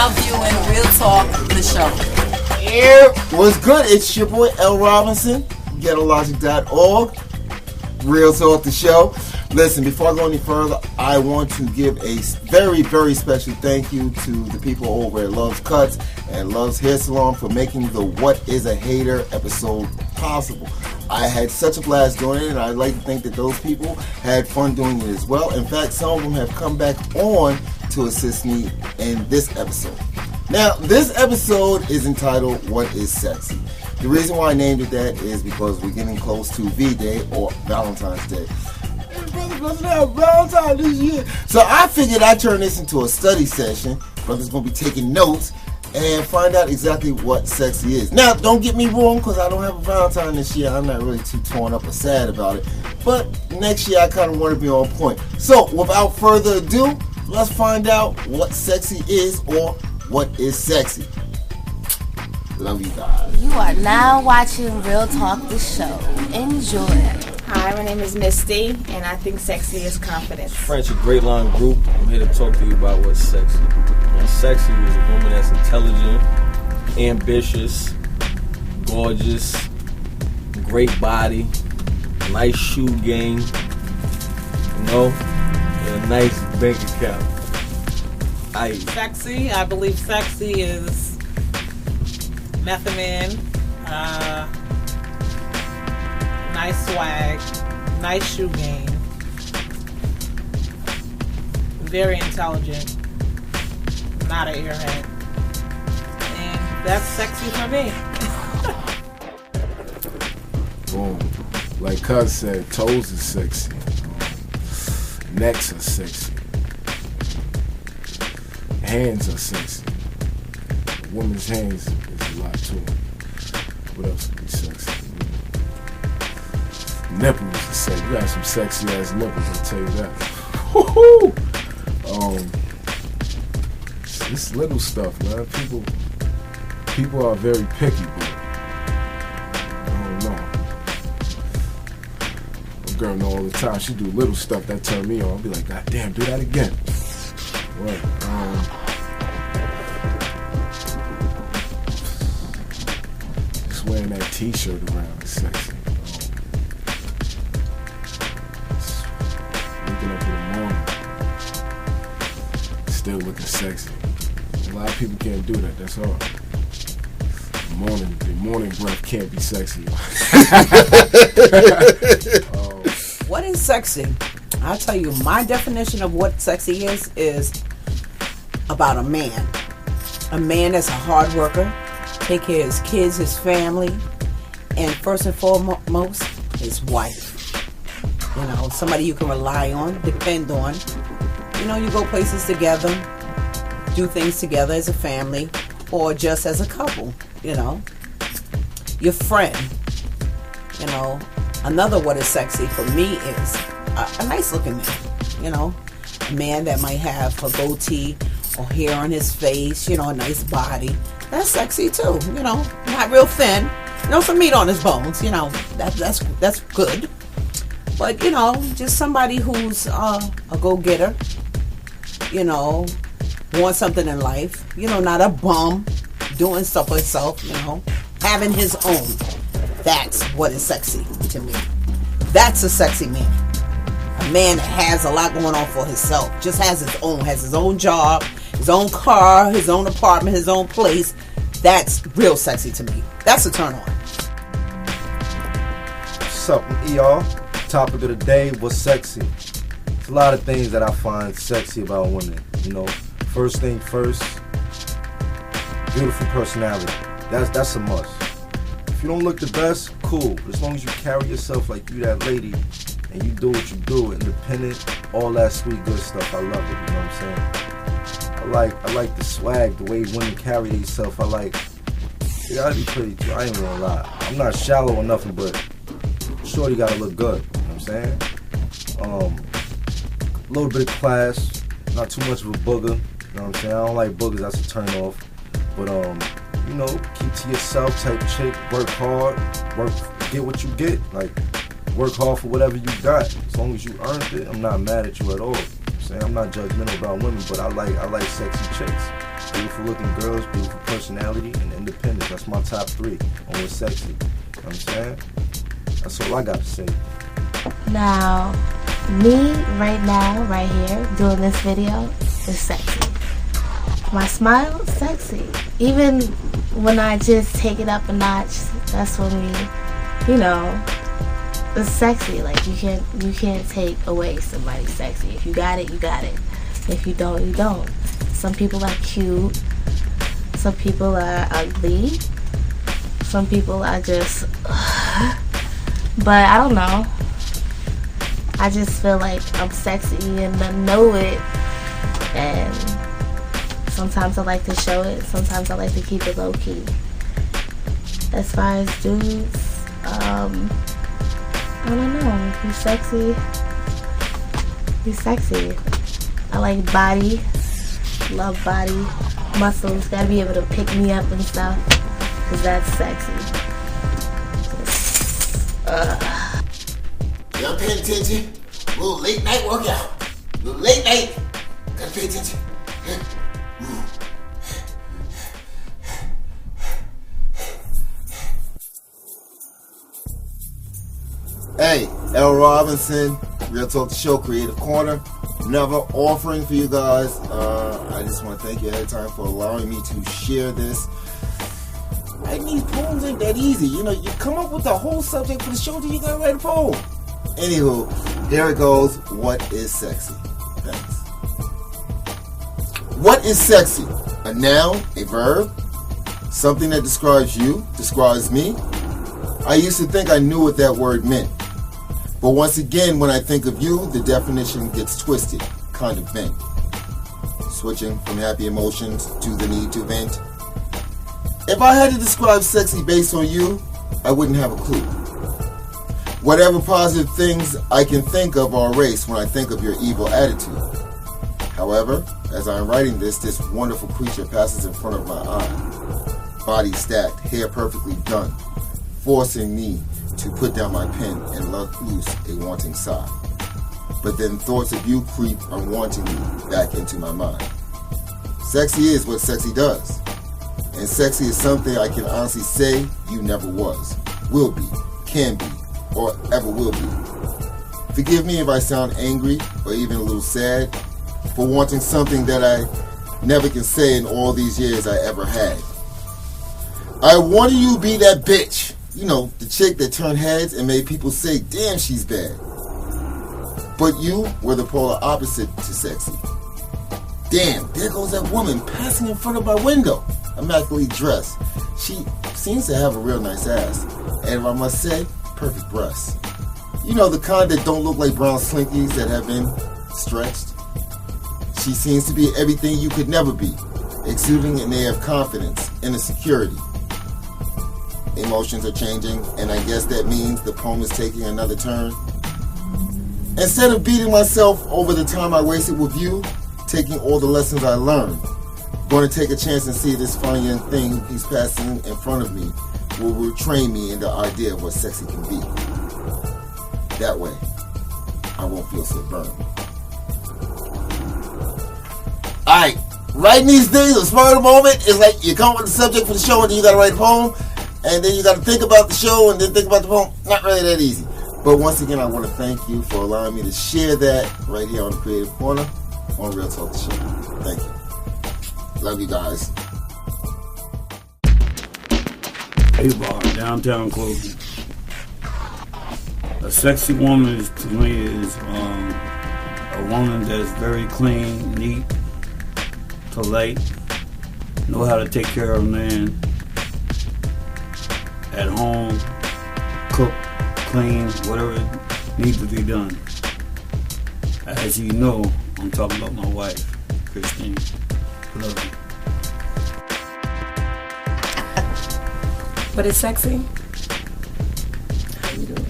now viewing Real Talk, the show. Yeah, what's good? It's your boy L. Robinson, GhettoLogic.org. Real Talk, the show. Listen, before I go any further, I want to give a very, very special thank you to the people over at Love's Cuts and Love's Hair Salon for making the What is a Hater episode possible. I had such a blast doing it, and I'd like to think that those people had fun doing it as well. In fact, some of them have come back on to assist me in this episode. Now, this episode is entitled, What is Sexy? The reason why I named it that is because we're getting close to V-Day, or Valentine's Day. Brother doesn't have Valentine's this year. So I figured I'd turn this into a study session. Brother's going to be taking notes and find out exactly what sexy is. Now, don't get me wrong, because I don't have a Valentine this year. I'm not really too torn up or sad about it. But next year, I kind of want to be on point. So, without further ado, let's find out what sexy is, or what is sexy. Love you guys. You are now watching Real Talk, the show. Enjoy. Hi, my name is Misty, and I think sexy is confidence. French, a Great Line Group. I'm here to talk to you about what's sexy. And sexy is a woman that's intelligent, ambitious, gorgeous, great body, nice shoe game, you know, and a nice bank account. Sexy, I believe sexy is Method Man, nice swag, nice shoe game, very intelligent, not an airhead, and that's sexy for me. Boom. Like Cuz said, toes are sexy, necks are sexy, hands are sexy. A woman's hands is a lot too. What else would be sexy? Nipples are sexy. You got some sexy ass nipples, I'll tell you that. Woohoo! It's little stuff, man. People are very picky, but I don't know. My girl know all the time. She do little stuff that turn me on. I'll be like, God damn, do that again. What? Just wearing that t-shirt around is sexy. Waking up in the morning, still looking sexy. A lot of people can't do that. That's hard. The morning breath can't be sexy. What is sexy? I'll tell you, my definition of what sexy is about a man. A man that's a hard worker, take care of his kids, his family, and first and foremost, his wife. You know, somebody you can rely on, depend on. You know, you go places together, do things together as a family, or just as a couple, you know. Your friend, you know. Another what is sexy for me is a nice looking man, you know. A man that might have a goatee or hair on his face, you know, a nice body. That's sexy too, you know. Not real thin, you know, some meat on his bones, you know. That's good. But, you know, just somebody who's a go-getter, you know, wants something in life, you know, not a bum, doing stuff for himself, you know, having his own. That's what is sexy to me. That's a sexy man. A man that has a lot going on for himself, just has his own job, his own car, his own apartment, his own place. That's real sexy to me. That's a turn on. What's up, y'all? Topic of the day, what's sexy? There's a lot of things that I find sexy about women, you know. First thing first, beautiful personality. That's a must. If you don't look the best, cool. But as long as you carry yourself like you that lady and you do what you do, independent, all that sweet good stuff, I love it, you know what I'm saying? I like the swag, the way women carry themselves. They gotta be pretty too, I ain't gonna lie. I'm not shallow or nothing, but shorty gotta look good, you know what I'm saying? A little bit of class, not too much of a booger, you know what I'm saying? I don't like boogers, that's a turn off. But you know, keep to yourself type chick, work hard, get what you get, like work hard for whatever you got. As long as you earned it, I'm not mad at you at all. You know what I'm saying? I'm not judgmental about women, but I like sexy chicks. Beautiful looking girls, beautiful personality, and independence. That's my top 3 on what's sexy. You know what I'm saying? That's all I got to say. Now, me right now, right here, doing this video is sexy. My smile, sexy. Even when I just take it up a notch, that's when we, you know, it's sexy. Like you can't take away somebody's sexy. If you got it, you got it. If you don't, you don't. Some people are cute. Some people are ugly. Some people are just, but I don't know. I just feel like I'm sexy and I know it. And sometimes I like to show it. Sometimes I like to keep it low key. As far as dudes, I don't know. He's sexy. He's sexy. I like body. Love body. Muscles. Gotta be able to pick me up and stuff. Cause that's sexy. Y'all paying attention? A little late night workout. A little late night. Gotta pay attention. Hey, L. Robinson, Real Talk the Show, Creative Corner. Another offering for you guys. I just want to thank you ahead of time for allowing me to share this. Writing these poems ain't that easy. You know, you come up with the whole subject for the show, then you gotta write a poem. Anywho, here it goes. What is sexy? Thanks. What is sexy? A noun, a verb, something that describes you, describes me. I used to think I knew what that word meant. But once again, when I think of you, the definition gets twisted, kind of bent. Switching from happy emotions to the need to vent. If I had to describe sexy based on you, I wouldn't have a clue. Whatever positive things I can think of are erased when I think of your evil attitude. However, as I'm writing this wonderful creature passes in front of my eye. Body stacked, hair perfectly done, forcing me to put down my pen and let loose a wanting sigh. But then thoughts of you creep unwantingly back into my mind. Sexy is what sexy does. And sexy is something I can honestly say you never was, will be, can be, or ever will be. Forgive me if I sound angry or even a little sad for wanting something that I never can say in all these years I ever had. I wanted you to be that bitch. You know, the chick that turned heads and made people say, damn, she's bad. But you were the polar opposite to sexy. Damn, there goes that woman passing in front of my window. Immaculately dressed. She seems to have a real nice ass. And if I must say, perfect breasts. You know, the kind that don't look like brown slinkies that have been stretched. She seems to be everything you could never be. Exuding an air of confidence and a security. Emotions are changing, and I guess that means the poem is taking another turn. Instead of beating myself over the time I wasted with you, taking all the lessons I learned, going to take a chance and see this funny young thing he's passing in front of me will retrain me in the idea of what sexy can be. That way, I won't feel so burned. Alright, writing these things, a smart moment is like you come up with the subject for the show and then you gotta write a poem. And then you got to think about the show and then think about the poem. Not really that easy. But once again, I want to thank you for allowing me to share that right here on the Creative Corner on Real Talk the Show. Thank you. Love you guys. Hey bar, downtown clothing. A sexy woman to me is a woman that's very clean, neat, polite, know how to take care of a man. At home, cook, clean, whatever needs to be done. As you know, I'm talking about my wife, Christine. Love you. What is sexy? How you doing?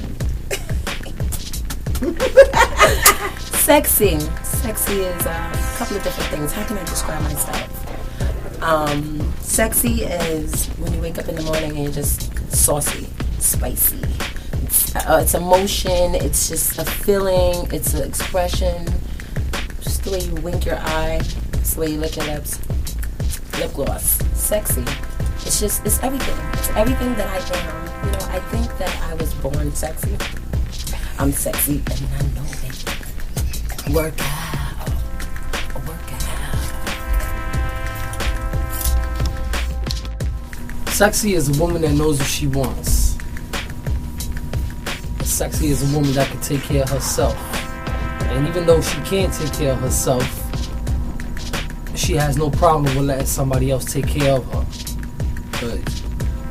Sexy. Sexy is a couple of different things. How can I describe myself? Sexy is when you wake up in the morning and you're just saucy, spicy. It's emotion, it's just a feeling, it's an expression, just the the way you wink your eye. It's the way you lick your lips. Lip gloss. Sexy. It's everything. It's everything that I am. You know, I think that I was born sexy. I'm sexy and I know it. Work out. Work out. Sexy is a woman that knows what she wants. Sexy is a woman that can take care of herself. And even though she can't take care of herself, she has no problem with letting somebody else take care of her. But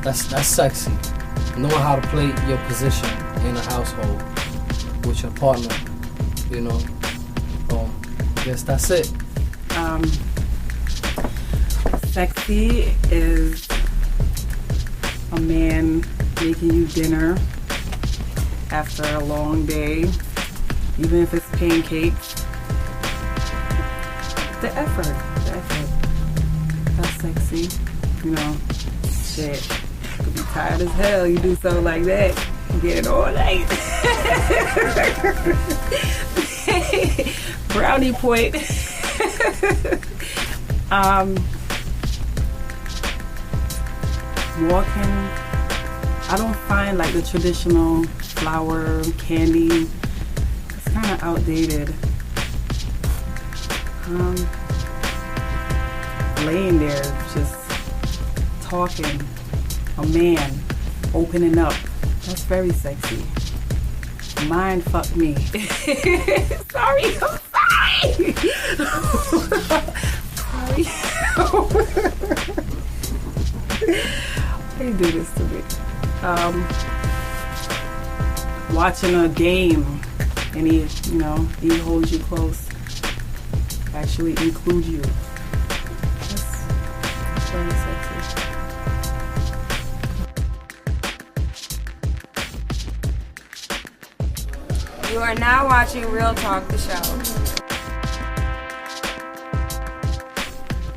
that's sexy. Knowing how to play your position in a household with your partner, you know. I guess that's it. Sexy is a man making you dinner after a long day, even if it's pancakes. The effort. That's sexy. You know, shit. You could be tired as hell. You do something like that, you get it all night. Brownie point. Walking, I don't find like the traditional flower candy. It's kind of outdated. Laying there, just talking, a man opening up. That's very sexy. Mind fuck me. Sorry, I'm sorry. Sorry. They do this to me. Watching a game and he holds you close. Actually include you. That's very sexy. You are now watching Real Talk, the show.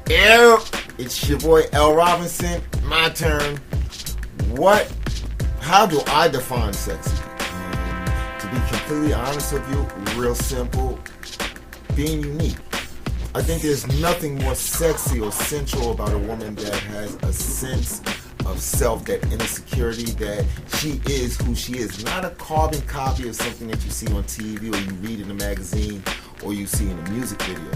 Yeah, it's your boy L. Robinson. My turn. How do I define sexy? To be completely honest with you, real simple. Being unique. I think there's nothing more sexy or sensual about a woman that has a sense of self, that inner security, that she is who she is. Not a carbon copy of something that you see on TV or you read in a magazine or you see in a music video.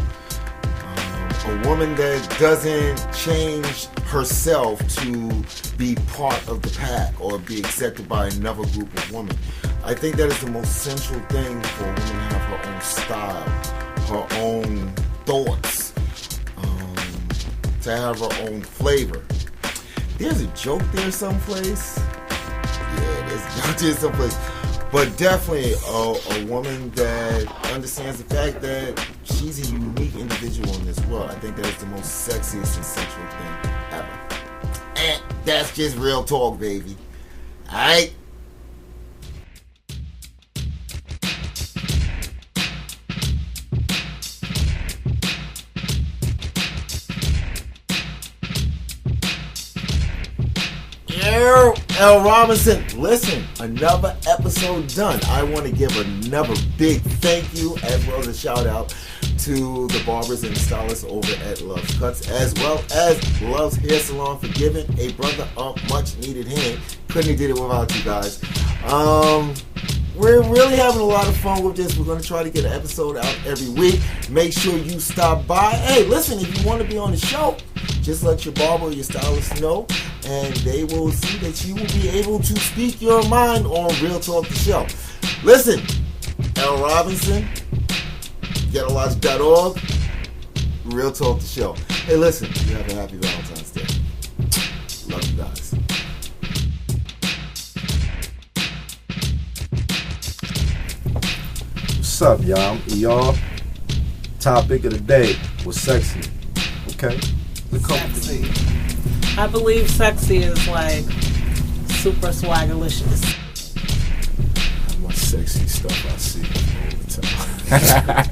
A woman that doesn't change herself to be part of the pack or be accepted by another group of women. I think that is the most central thing for a woman to have her own style, her own thoughts, to have her own flavor. There's a joke there someplace. Yeah, there's a joke there someplace. But definitely a woman that understands the fact that she's a unique individual in this world. I think that is the most sexiest and central thing ever. And that's just real talk, baby. Alright? L. Robinson, listen, another episode done. I want to give another big thank you as well as a shout out to the barbers and stylists over at Love's Cuts, as well as Love's Hair Salon for giving a brother a much needed hand. Couldn't have did it without you guys. We're really having a lot of fun with this. We're going to try to get an episode out every week. Make sure you stop by. Hey, listen, if you want to be on the show, just let your barber or your stylist know, and they will see that you will be able to speak your mind on Real Talk the Show. Listen, L. Robinson, getalogic.org, Real Talk the Show. Hey, listen, you have a happy Valentine's Day. Love you guys. What's up, y'all? I'm ER. Topic of the day was sexy. Okay? Sexy. I believe sexy is like super swagalicious. How much sexy stuff I see all the time.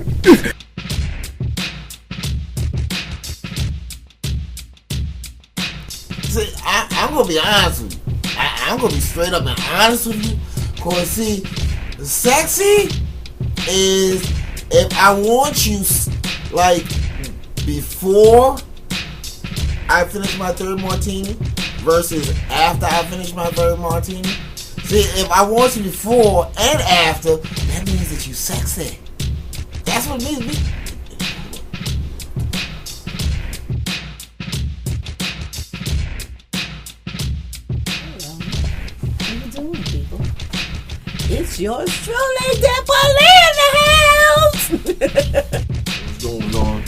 See, I'm going to be honest with you. I'm going to be straight up and honest with you. Because, see, sexy is if I want you like before I finish my third martini versus after I finish my third martini. See, if I want you before and after, that means that you sexy. That's what it means. How you doing, people? It's yours truly, Deborah in the house. What's going on?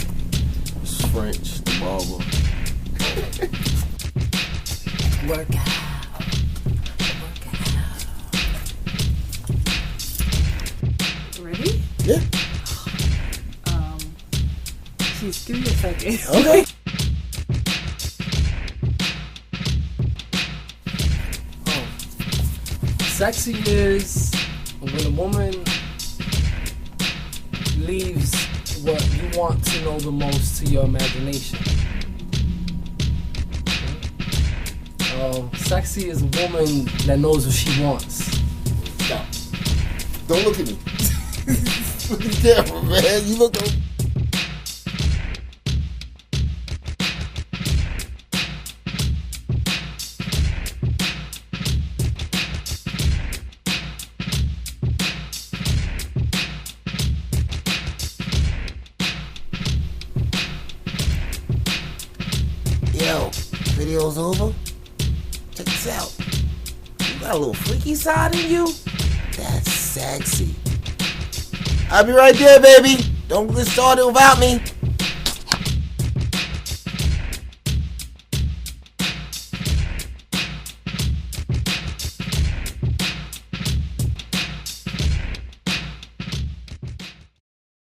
It's French, the barber. Work out. Ready? Yeah. Jeez, give me a second. Okay. Sexy is when a woman leaves what you want to know the most to your imagination. Sexy is a woman that knows what she wants. Stop. Don't look at me. Look at the camera, man. You look over. Yo, video's over. Check this out. You got a little freaky side in you? That's sexy. I'll be right there, baby. Don't get started without me.